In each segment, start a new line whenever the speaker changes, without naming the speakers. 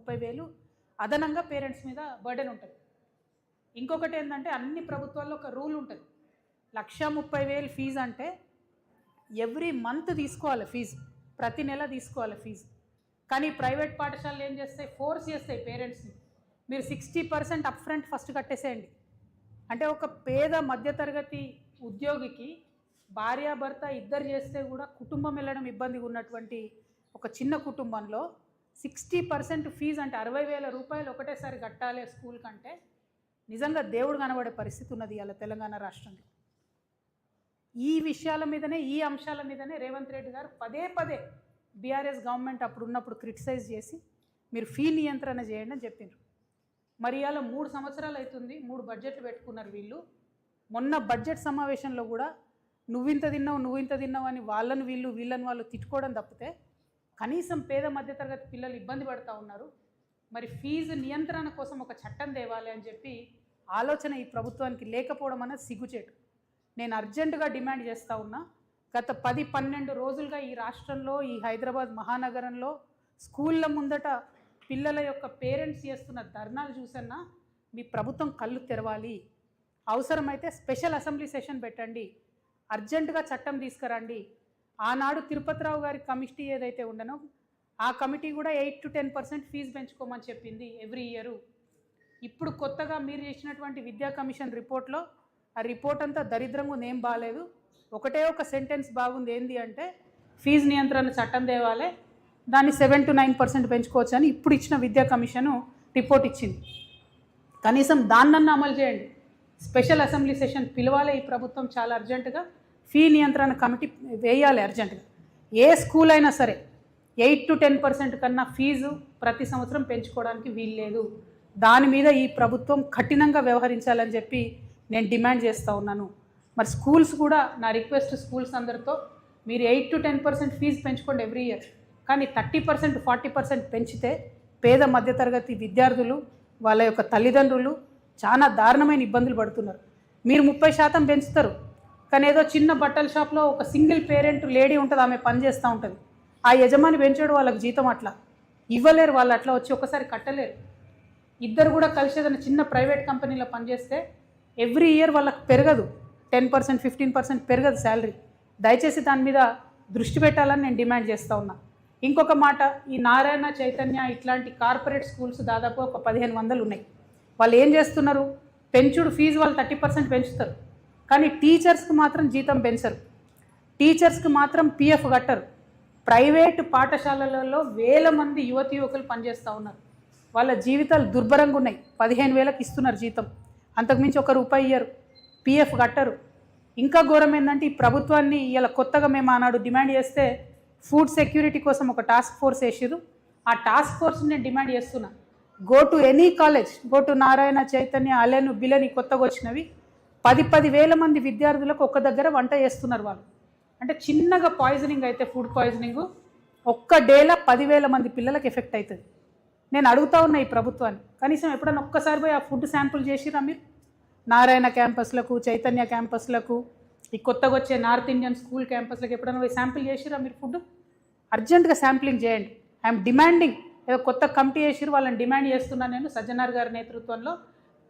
30,000 అదనంగా పేరెంట్స్ మీద బర్డెన్ ఉంటుంది. ఇంకొకటి ఏంటంటే అన్ని ప్రభుత్వాల్లో ఒక రూల్ ఉంటుంది. 1,30,000 ఫీజు అంటే ఎవ్రీ మంత్ తీసుకోవాలి ఫీజు, ప్రతి నెల తీసుకోవాలి ఫీజు. కానీ ప్రైవేట్ పాఠశాలలు ఏం చేస్తాయి, ఫోర్స్ చేస్తాయి పేరెంట్స్ని, మీరు 60% అప్ఫ్రంట్ ఫస్ట్ కట్టేసేయండి. అంటే ఒక పేద మధ్యతరగతి ఉద్యోగికి భార్యాభర్త ఇద్దరు చేస్తే కూడా కుటుంబం వెళ్ళడం ఇబ్బందిగా ఉన్నటువంటి ఒక చిన్న కుటుంబంలో 60% ఫీజు అంటే 60,000 రూపాయలు ఒకటేసారి కట్టాలి స్కూల్ కంటే నిజంగా దేవుడు కనబడే పరిస్థితి ఉన్నది ఇవాళ తెలంగాణ రాష్ట్రంలో. ఈ విషయాల మీదనే, ఈ అంశాల మీదనే రేవంత్ రెడ్డి గారు పదే పదే బీఆర్ఎస్ గవర్నమెంట్ అప్పుడు ఉన్నప్పుడు క్రిటిసైజ్ చేసి మీరు ఫీ నియంత్రణ చేయండి అని చెప్పిండ్రు. మరి ఇవాళ 3 సంవత్సరాలు అవుతుంది, 3 బడ్జెట్లు పెట్టుకున్నారు వీళ్ళు. మొన్న బడ్జెట్ సమావేశంలో కూడా నువ్వింత తిన్నావు అని వీళ్ళని వాళ్ళు తిట్టుకోవడం తప్పితే కనీసం పేద మధ్యతరగతి పిల్లలు ఇబ్బంది పడుతూ ఉన్నారు. మరి ఫీజు నియంత్రణ కోసం ఒక చట్టం తేవాలి అని చెప్పి ఆలోచన ఈ ప్రభుత్వానికి లేకపోవడం అనేది సిగ్గుచేటు. నేను అర్జెంటుగా డిమాండ్ చేస్తూ ఉన్నా. గత 10-12 రోజులుగా ఈ రాష్ట్రంలో, ఈ హైదరాబాద్ మహానగరంలో స్కూళ్ళ ముందట పిల్లల యొక్క పేరెంట్స్ చేస్తున్న ధర్నాలు చూసన్నా మీ ప్రభుత్వం కళ్ళు తెరవాలి. అవసరమైతే స్పెషల్ అసెంబ్లీ సెషన్ పెట్టండి, అర్జెంటుగా చట్టం తీసుకురండి. ఆనాడు తిరుపతిరావు గారి కమిటీ ఏదైతే ఉండనో ఆ కమిటీ కూడా 8 to 10% ఫీజు పెంచుకోమని చెప్పింది ఎవ్రీ ఇయరు. ఇప్పుడు కొత్తగా మీరు చేసినటువంటి విద్యా కమిషన్ రిపోర్ట్లో ఆ రిపోర్ట్ అంతా దరిద్రంగా ఏం బాగాలేదు. ఒకటే ఒక సెంటెన్స్ బాగుంది, ఏంది అంటే ఫీజు నియంత్రణ చట్టం తేవాలి, దాన్ని 7 to 9% పెంచుకోవచ్చు అని ఇప్పుడు ఇచ్చిన విద్యా కమిషను రిపోర్ట్ ఇచ్చింది. కనీసం దాన్నన్నా అమలు చేయండి. స్పెషల్ అసెంబ్లీ సెషన్ పిలవాలి ఈ ప్రభుత్వం చాలా అర్జెంటుగా. ఫీ నియంత్రణ కమిటీ వేయాలి అర్జెంటుగా. ఏ స్కూల్ అయినా సరే 8 to 10% కన్నా ఫీజు ప్రతి సంవత్సరం పెంచుకోవడానికి వీల్లేదు. దాని మీద ఈ ప్రభుత్వం కఠినంగా వ్యవహరించాలని చెప్పి నేను డిమాండ్ చేస్తూ ఉన్నాను. మరి స్కూల్స్ కూడా నా రిక్వెస్ట్, స్కూల్స్ అందరితో మీరు 8 to 10% ఫీజు పెంచుకోండి ఎవ్రీ ఇయర్. కానీ 30% 40% పెంచితే పేద మధ్యతరగతి విద్యార్థులు, వాళ్ళ యొక్క తల్లిదండ్రులు చాలా దారుణమైన ఇబ్బందులు పడుతున్నారు. మీరు 30% పెంచుతారు, కానీ ఏదో చిన్న బట్టల షాప్లో ఒక సింగిల్ పేరెంట్ లేడీ ఉంటుంది, ఆమె పని చేస్తూ ఉంటుంది. ఆ యజమాని పెంచాడు వాళ్ళకి జీతం అట్లా ఇవ్వలేరు, వాళ్ళు అట్లా వచ్చి ఒకసారి కట్టలేరు. ఇద్దరు కూడా కలిసి ఏదైనా చిన్న ప్రైవేట్ కంపెనీలో పనిచేస్తే ఎవ్రీ ఇయర్ వాళ్ళకి పెరగదు, 10% 15% పెరగదు శాలరీ. దయచేసి దాని మీద దృష్టి పెట్టాలని నేను డిమాండ్ చేస్తూ ఉన్నా. ఇంకొక మాట, ఈ నారాయణ, చైతన్య ఇట్లాంటి కార్పొరేట్ స్కూల్స్ దాదాపు ఒక 1500 ఉన్నాయి. వాళ్ళు ఏం చేస్తున్నారు, పెంచుడు ఫీజు వాళ్ళు 30% పెంచుతారు, కానీ టీచర్స్కి మాత్రం జీతం పెంచరు, టీచర్స్కి మాత్రం పిఎఫ్ కట్టరు. ప్రైవేటు పాఠశాలలలో వేల మంది యువకులు పనిచేస్తూ ఉన్నారు. వాళ్ళ జీవితాలు దుర్భరంగా ఉన్నాయి. 15,000కి ఇస్తున్నారు జీతం, అంతకుమించి ₹1 ఇయ్యరు, పిఎఫ్ కట్టరు. ఇంకా ఘోరం ఏంటంటే ఈ ప్రభుత్వాన్ని ఇలా కొత్తగా మేము ఆనాడు డిమాండ్ చేస్తే ఫుడ్ సెక్యూరిటీ కోసం ఒక టాస్క్ ఫోర్స్ వేసిరు. ఆ టాస్క్ ఫోర్స్ నేను డిమాండ్ చేస్తున్నా, go to any college, go to Narayana, Chaitanya, Allen, బిలని కొత్తగా వచ్చినవి 10,000 మంది విద్యార్థులకు ఒక్క దగ్గర వంట చేస్తున్నారు వాళ్ళు. అంటే చిన్నగా పాయిజనింగ్ అయితే, ఫుడ్ పాయిజనింగ్ ఒక్క డేలా 10,000 మంది పిల్లలకు ఎఫెక్ట్ అవుతుంది. నేను అడుగుతా ఉన్నా ఈ ప్రభుత్వాన్ని, కనీసం ఎప్పుడన్నా ఒక్కసారి పోయి ఆ ఫుడ్ శాంపుల్ చేసిరా మీరు? నారాయణ క్యాంపస్లకు, చైతన్య క్యాంపస్లకు, ఈ కొత్తగా వచ్చే నార్త్ ఇండియన్ స్కూల్ క్యాంపస్లకు ఎప్పుడైనా పోయి శాంపిల్ చేసిరా మీరు? ఫుడ్ అర్జెంటుగా శాంప్లింగ్ చేయండి. I'm demanding. ఏదో కొత్త కమిటీ చేసిరు, వాళ్ళని డిమాండ్ చేస్తున్నాను నేను సజ్జనార్ గారి నేతృత్వంలో.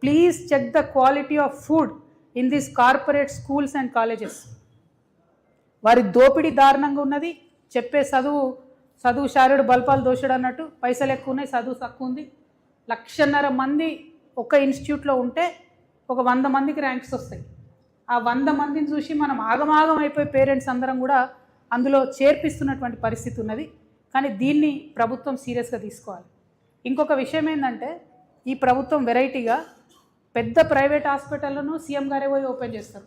Please check the quality of food in these corporate schools and colleges. వారి దోపిడీ దారుణంగా ఉన్నది. చెప్పే చదువు శారుడు బల్పాలు దోషుడు అన్నట్టు, పైసలు ఎక్కువ ఉన్నాయి, చదువు తక్కువ ఉంది. 1,50,000 మంది ఒక ఇన్స్టిట్యూట్లో ఉంటే ఒక 100 మందికి ర్యాంక్స్ వస్తాయి. ఆ 100 మందిని చూసి మనం ఆగమాగం అయిపోయి పేరెంట్స్ అందరం కూడా అందులో చేర్పిస్తున్నటువంటి పరిస్థితి ఉన్నది. కానీ దీన్ని ప్రభుత్వం సీరియస్గా తీసుకోవాలి. ఇంకొక విషయం ఏంటంటే, ఈ ప్రభుత్వం వెరైటీగా పెద్ద ప్రైవేట్ హాస్పిటళ్లను సీఎం గారే పోయి ఓపెన్ చేస్తారు,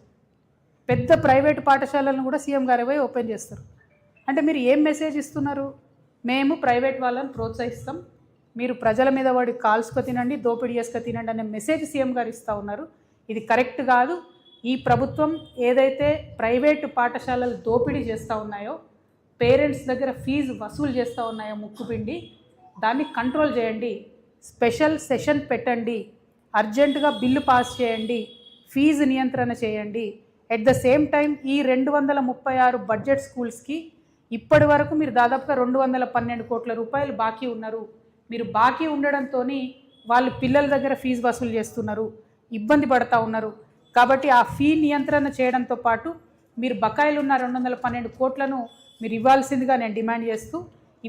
పెద్ద ప్రైవేట్ పాఠశాలలను కూడా సీఎం గారే పోయి ఓపెన్ చేస్తారు. అంటే మీరు ఏం మెసేజ్ ఇస్తున్నారు? మేము ప్రైవేట్ వాళ్ళని ప్రోత్సహిస్తాం, మీరు ప్రజల మీద వాడి కాల్స్కు తినండి, దోపిడీ చేసుకు తినండి అనే మెసేజ్ సీఎం గారు ఇస్తూ ఉన్నారు. ఇది కరెక్ట్ కాదు. ఈ ప్రభుత్వం ఏదైతే ప్రైవేటు పాఠశాలలు దోపిడీ చేస్తూ ఉన్నాయో, పేరెంట్స్ దగ్గర ఫీజు వసూలు చేస్తూ ఉన్నాయో ముక్కుపిండి, దాన్ని కంట్రోల్ చేయండి. స్పెషల్ సెషన్ పెట్టండి, అర్జెంటుగా బిల్లు పాస్ చేయండి, ఫీజు నియంత్రణ చేయండి. ఎట్ ద సేమ్ టైం ఈ 236 బడ్జెట్ స్కూల్స్కి ఇప్పటి వరకు మీరు దాదాపుగా 212 కోట్ల రూపాయలు బాకీ ఉన్నారు. మీరు బాకీ ఉండడంతో వాళ్ళు పిల్లల దగ్గర ఫీజు వసూలు చేస్తున్నారు, ఇబ్బంది పడతా ఉన్నారు. కాబట్టి ఆ ఫీ నియంత్రణ చేయడంతో పాటు మీరు బకాయిలు ఉన్న 212 కోట్లను మీరు ఇవ్వాల్సిందిగా నేను డిమాండ్ చేస్తూ,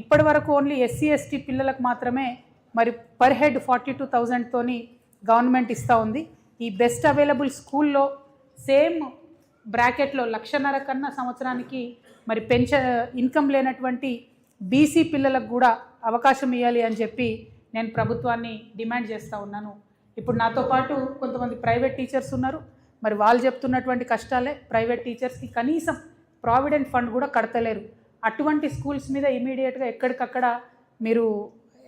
ఇప్పటి వరకు ఓన్లీ ఎస్సీ ఎస్టీ పిల్లలకు మాత్రమే మరి పర్ హెడ్ 42,000తోని గవర్నమెంట్ ఇస్తూ ఉంది. ఈ బెస్ట్ అవైలబుల్ స్కూల్లో సేమ్ బ్రాకెట్లో 1,50,000 కన్నా సంవత్సరానికి మరి ఇన్కమ్ లేనటువంటి బీసీ పిల్లలకు కూడా అవకాశం ఇవ్వాలి అని చెప్పి నేను ప్రభుత్వాన్ని డిమాండ్ చేస్తూ ఉన్నాను. ఇప్పుడు నాతో పాటు కొంతమంది ప్రైవేట్ టీచర్స్ ఉన్నారు. మరి వాళ్ళు చెప్తున్నటువంటి కష్టాలే, ప్రైవేట్ టీచర్స్కి కనీసం ప్రావిడెంట్ ఫండ్ కూడా కడతలేరు. అటువంటి స్కూల్స్ మీద ఇమీడియట్గా ఎక్కడికక్కడ మీరు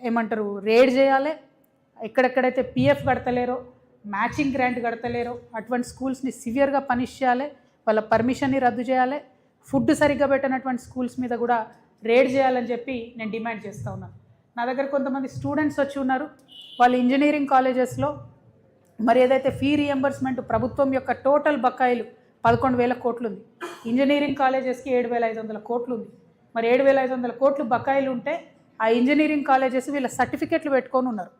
ఏమంటారు రేడ్ చేయాలి. ఎక్కడెక్కడైతే పిఎఫ్ కడతలేరో, మ్యాచింగ్ గ్రాంట్ కడతలేరో అటువంటి స్కూల్స్ని సివియర్గా పనిష్ చేయాలి, వాళ్ళ పర్మిషన్ని రద్దు చేయాలి. ఫుడ్ సరిగ్గా పెట్టినటువంటి స్కూల్స్ మీద కూడా రేడ్ చేయాలని చెప్పి నేను డిమాండ్ చేస్తూ ఉన్నాను. నా దగ్గర కొంతమంది స్టూడెంట్స్ వచ్చి ఉన్నారు. వాళ్ళు ఇంజనీరింగ్ కాలేజెస్లో మరి ఏదైతే ఫీ రియంబర్స్మెంట్ ప్రభుత్వం యొక్క టోటల్ బకాయిలు 11,000 కోట్లు ఉంది. ఇంజనీరింగ్ కాలేజెస్కి 7,500 కోట్లు ఉంది. మరి 7,500 కోట్లు బకాయిలు ఉంటే ఆ ఇంజనీరింగ్ కాలేజెస్ వీళ్ళ సర్టిఫికెట్లు పెట్టుకొని ఉన్నారు.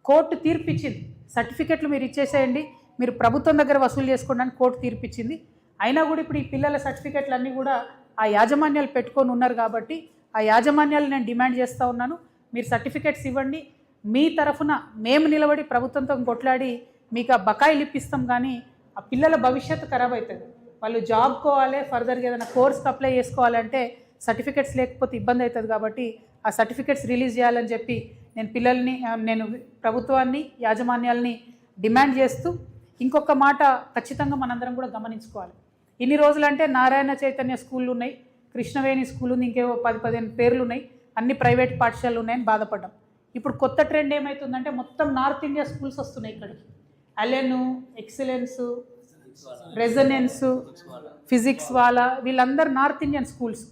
కోర్టు తీర్పిచ్చింది, సర్టిఫికెట్లు మీరు ఇచ్చేసేయండి, మీరు ప్రభుత్వం దగ్గర వసూలు చేసుకోండి అని కోర్టు తీర్పిచ్చింది. అయినా కూడా ఇప్పుడు ఈ పిల్లల సర్టిఫికెట్లు అన్నీ కూడా ఆ యాజమాన్యాలు పెట్టుకొని ఉన్నారు. కాబట్టి ఆ యాజమాన్యాలు నేను డిమాండ్ చేస్తూ ఉన్నాను, మీరు సర్టిఫికెట్స్ ఇవ్వండి. మీ తరఫున మేము నిలబడి ప్రభుత్వంతో కొట్లాడి మీకు ఆ బకాయిలు ఇప్పిస్తాం. కానీ ఆ పిల్లల భవిష్యత్తు ఖరాబ్ అవుతుంది. వాళ్ళు జాబ్ కోవాలి, ఫర్దర్గా ఏదైనా కోర్స్కి అప్లై చేసుకోవాలంటే సర్టిఫికెట్స్ లేకపోతే ఇబ్బంది అవుతుంది. కాబట్టి ఆ సర్టిఫికెట్స్ రిలీజ్ చేయాలని చెప్పి నేను ప్రభుత్వాన్ని, యాజమాన్యాలని డిమాండ్ చేస్తూ, ఇంకొక మాట ఖచ్చితంగా మనందరం కూడా గమనించుకోవాలి. ఇన్ని రోజులంటే నారాయణ చైతన్య స్కూళ్ళు ఉన్నాయి, కృష్ణవేణి స్కూల్ ఉంది, ఇంకేవో 10-15 పేర్లు ఉన్నాయి, అన్ని ప్రైవేట్ పాఠశాలలు ఉన్నాయని బాధపడ్డాం. ఇప్పుడు కొత్త ట్రెండ్ ఏమవుతుందంటే మొత్తం నార్త్ ఇండియా స్కూల్స్ వస్తున్నాయి ఇక్కడికి. అలెను, ఎక్సలెన్సు, రెజనెన్సు, ఫిజిక్స్ వాళ్ళ వీళ్ళందరూ నార్త్ ఇండియన్ స్కూల్స్.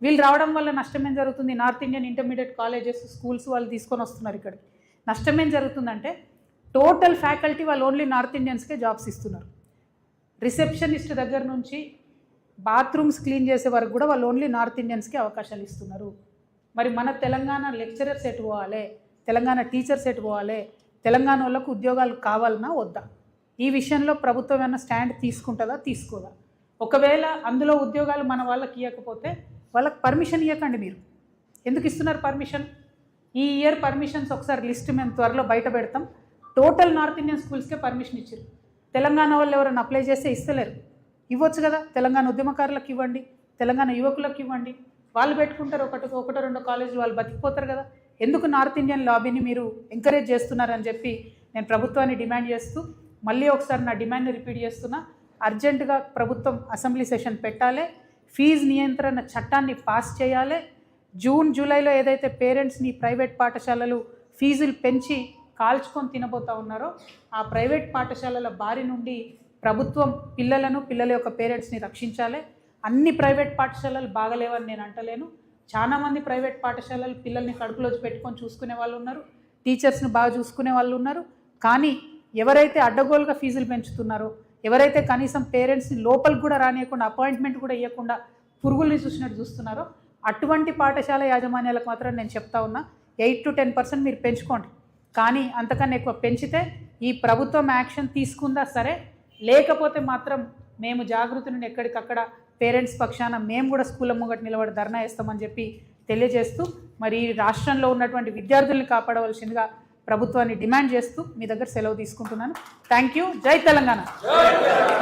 వీళ్ళు రావడం వల్ల నష్టం ఏం జరుగుతుంది? North Indian intermediate colleges, schools వాళ్ళు తీసుకొని వస్తున్నారు ఇక్కడికి. నష్టం ఏం జరుగుతుందంటే టోటల్ ఫ్యాకల్టీ వాళ్ళు ఓన్లీ నార్త్ ఇండియన్స్కే జాబ్స్ ఇస్తున్నారు. రిసెప్షనిస్ట్ దగ్గర నుంచి బాత్రూమ్స్ క్లీన్ చేసే వరకు కూడా వాళ్ళు ఓన్లీ నార్త్ ఇండియన్స్కి అవకాశాలు ఇస్తున్నారు. మరి మన తెలంగాణ లెక్చరర్స్ ఎటు పోవాలి, తెలంగాణ టీచర్స్ ఎటు పోవాలి, తెలంగాణ వాళ్ళకు ఉద్యోగాలు కావాలన్నా వద్దా? ఈ విషయంలో ప్రభుత్వం ఏమైనా స్టాండ్ తీసుకుంటుందా, తీసుకోదా? ఒకవేళ అందులో ఉద్యోగాలు మన వాళ్ళకి ఇవ్వకపోతే వాళ్ళకి పర్మిషన్ ఇవ్వకండి. మీరు ఎందుకు ఇస్తున్నారు పర్మిషన్? ఈ ఇయర్ పర్మిషన్స్ ఒకసారి లిస్ట్ మేము త్వరలో బయట పెడతాం. టోటల్ నార్త్ ఇండియన్ స్కూల్స్కే పర్మిషన్ ఇచ్చారు. తెలంగాణ వాళ్ళు ఎవరైనా అప్లై చేస్తే ఇస్తలేరు. ఇవ్వచ్చు కదా, తెలంగాణ ఉద్యమకారులకు ఇవ్వండి, తెలంగాణ యువకులకు ఇవ్వండి, వాళ్ళు పెట్టుకుంటారు. ఒకటో రెండో కాలేజీలు వాళ్ళు బతికిపోతారు కదా. ఎందుకు నార్త్ ఇండియన్ లాబీని మీరు ఎంకరేజ్ చేస్తున్నారని చెప్పి నేను ప్రభుత్వాన్ని డిమాండ్ చేస్తూ, మళ్ళీ ఒకసారి నా డిమాండ్ని రిపీట్ చేస్తున్నా. అర్జెంటుగా ప్రభుత్వం అసెంబ్లీ సెషన్ పెట్టాలి, ఫీజు నియంత్రణ చట్టాన్ని పాస్ చేయాలి. జూన్ జూలైలో ఏదైతే పేరెంట్స్ని ప్రైవేట్ పాఠశాలలు ఫీజులు పెంచి కాల్చుకొని తినబోతూ ఉన్నారో ఆ ప్రైవేట్ పాఠశాలల బారి నుండి ప్రభుత్వం పిల్లలను, పిల్లల యొక్క పేరెంట్స్ని రక్షించాలి. అన్ని ప్రైవేట్ పాఠశాలలు బాగలేవని నేను అంటలేను. చాలామంది ప్రైవేట్ పాఠశాలలు పిల్లల్ని కడుపులో పెట్టుకొని చూసుకునే వాళ్ళు ఉన్నారు, టీచర్స్ని బాగా చూసుకునే వాళ్ళు ఉన్నారు. కానీ ఎవరైతే అడ్డగోలుగా ఫీజులు పెంచుతున్నారో, ఎవరైతే కనీసం పేరెంట్స్ని లోపలికి కూడా రానియకుండా, అపాయింట్మెంట్ కూడా ఇవ్వకుండా పురుగుల్ని చూసినట్టు చూస్తున్నారో అటువంటి పాఠశాల యాజమాన్యాలకు మాత్రం నేను చెప్తా ఉన్నా, 8 to 10% మీరు పెంచుకోండి. కానీ అంతకన్నా ఎక్కువ పెంచితే ఈ ప్రభుత్వం యాక్షన్ తీసుకుందా సరే, లేకపోతే మాత్రం మేము జాగృతి నుండి ఎక్కడికక్కడ పేరెంట్స్ పక్షాన మేము కూడా స్కూళ్ళ ముంగట నిలబడి ధర్నా వేస్తామని చెప్పి తెలియజేస్తూ, మరి ఈ రాష్ట్రంలో ఉన్నటువంటి విద్యార్థుల్ని కాపాడవలసిందిగా ప్రభుత్వాన్ని డిమాండ్ చేస్తూ మీ దగ్గర సెలవు తీసుకుంటున్నాను. Thank you. జై తెలంగాణ,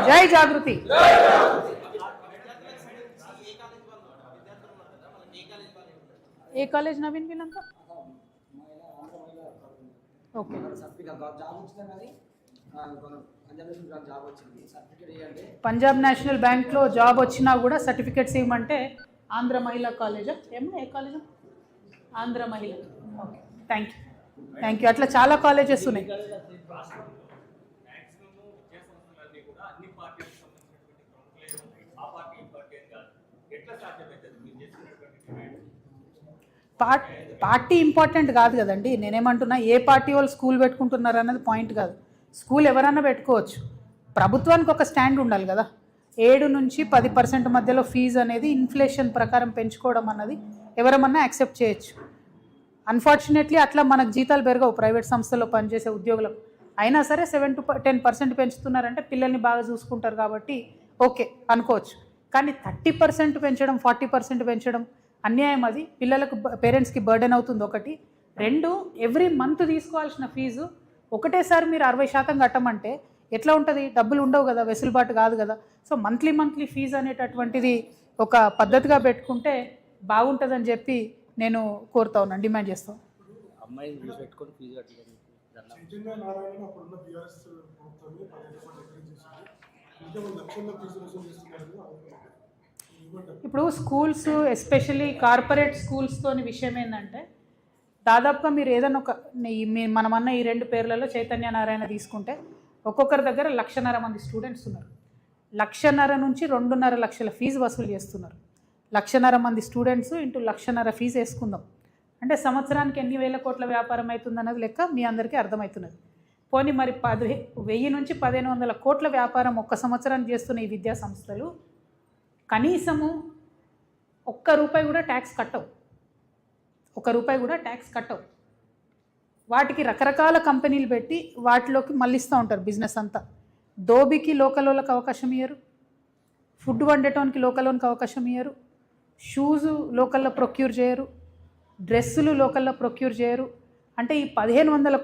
జై జాగృతి. ఏ కాలేజ్ నవీన్ వీళ్ళంతా? ఓకే, పంజాబ్ నేషనల్ బ్యాంక్లో జాబ్ వచ్చినా కూడా సర్టిఫికెట్స్ ఇవ్వమంటే ఆంధ్ర మహిళా కాలేజా ఏమో, ఏ కాలేజా? ఆంధ్ర మహిళ. Okay, thank you. అట్లా చాలా కాలేజెస్ ఉన్నాయి. పార్టీ ఇంపార్టెంట్ కాదు కదండి. నేనేమంటున్నా, ఏ పార్టీ వాళ్ళు స్కూల్ పెట్టుకుంటున్నారు అన్నది పాయింట్ కాదు. స్కూల్ ఎవరన్నా పెట్టుకోవచ్చు, ప్రభుత్వానికి ఒక స్టాండ్ ఉండాలి కదా. 7 నుంచి 10% మధ్యలో ఫీజు అనేది ఇన్ఫ్లేషన్ ప్రకారం పెంచుకోవడం అన్నది ఎవరమన్నా యాక్సెప్ట్ చేయొచ్చు. అన్ఫార్చునేట్లీ అట్లా మనకు జీతాలు పెరగవు ప్రైవేట్ సంస్థలో పనిచేసే ఉద్యోగులకు. అయినా సరే 7 to 10% పెంచుతున్నారంటే పిల్లల్ని బాగా చూసుకుంటారు కాబట్టి ఓకే అనుకోవచ్చు. కానీ 30% పెంచడం, 40% పెంచడం అన్యాయం. అది పిల్లలకు, పేరెంట్స్కి బర్డెన్ అవుతుంది ఒకటి. రెండు, ఎవ్రీ మంత్ తీసుకోవాల్సిన ఫీజు ఒకటేసారి మీరు 60% కట్టమంటే ఎట్లా ఉంటుంది? డబ్బులు ఉండవు కదా, వెసులుబాటు కాదు కదా. సో మంత్లీ ఫీజు అనేటటువంటిది ఒక పద్ధతిగా పెట్టుకుంటే బాగుంటుందని చెప్పి నేను కోరుతా ఉన్నాను, డిమాండ్ చేస్తాను.
అమ్మాయిని చూసి పెట్టుకొని ఫీజు కట్టలేదు.
చైతన్య నారాయణ అప్పుడున్న బీఆర్ఎస్ ప్రభుత్వాన్ని 15 కోట్లు డిక్రీజ్ చేసింది. ఇంకా వాళ్ళు లక్షల్లో ఫీజు వసూలు చేస్తున్నారు.
ఇప్పుడు స్కూల్స్, ఎస్పెషల్లీ కార్పొరేట్ స్కూల్స్తోని విషయం ఏంటంటే, దాదాపుగా మీరు ఏదైనా ఒక మనమన్న ఈ 2 పేర్లలో చైతన్య నారాయణ తీసుకుంటే ఒక్కొక్కరి దగ్గర 1,50,000 మంది స్టూడెంట్స్ ఉన్నారు. 1,50,000 నుంచి 2.5 లక్షల ఫీజు వసూలు చేస్తున్నారు. 1,50,000 మంది స్టూడెంట్స్ ఇంటూ 1,50,000 ఫీజు వేసుకుందాం అంటే సంవత్సరానికి ఎన్ని వేల కోట్ల వ్యాపారం అవుతుందన్నది లెక్క మీ అందరికీ అర్థమవుతున్నది. పోనీ మరి 1000 నుంచి 1,500 కోట్ల వ్యాపారం ఒక్క సంవత్సరానికి చేస్తున్న ఈ విద్యా సంస్థలు కనీసము ₹1 కూడా ట్యాక్స్ కట్టవు. ₹1 వాటికి రకరకాల కంపెనీలు పెట్టి వాటిలోకి మళ్ళిస్తూ ఉంటారు బిజినెస్ అంతా. దోబికి లోకల్ వాళ్ళకి అవకాశం ఇయ్యరు, ఫుడ్ వండేటోనికి లోకల్ వాళ్ళకి అవకాశం ఇయ్యరు, షూజు లోకల్లో ప్రొక్యూర్ చేయరు, డ్రెస్సులు లోకల్లో ప్రొక్యూర్ చేయరు. అంటే ఈ 1,500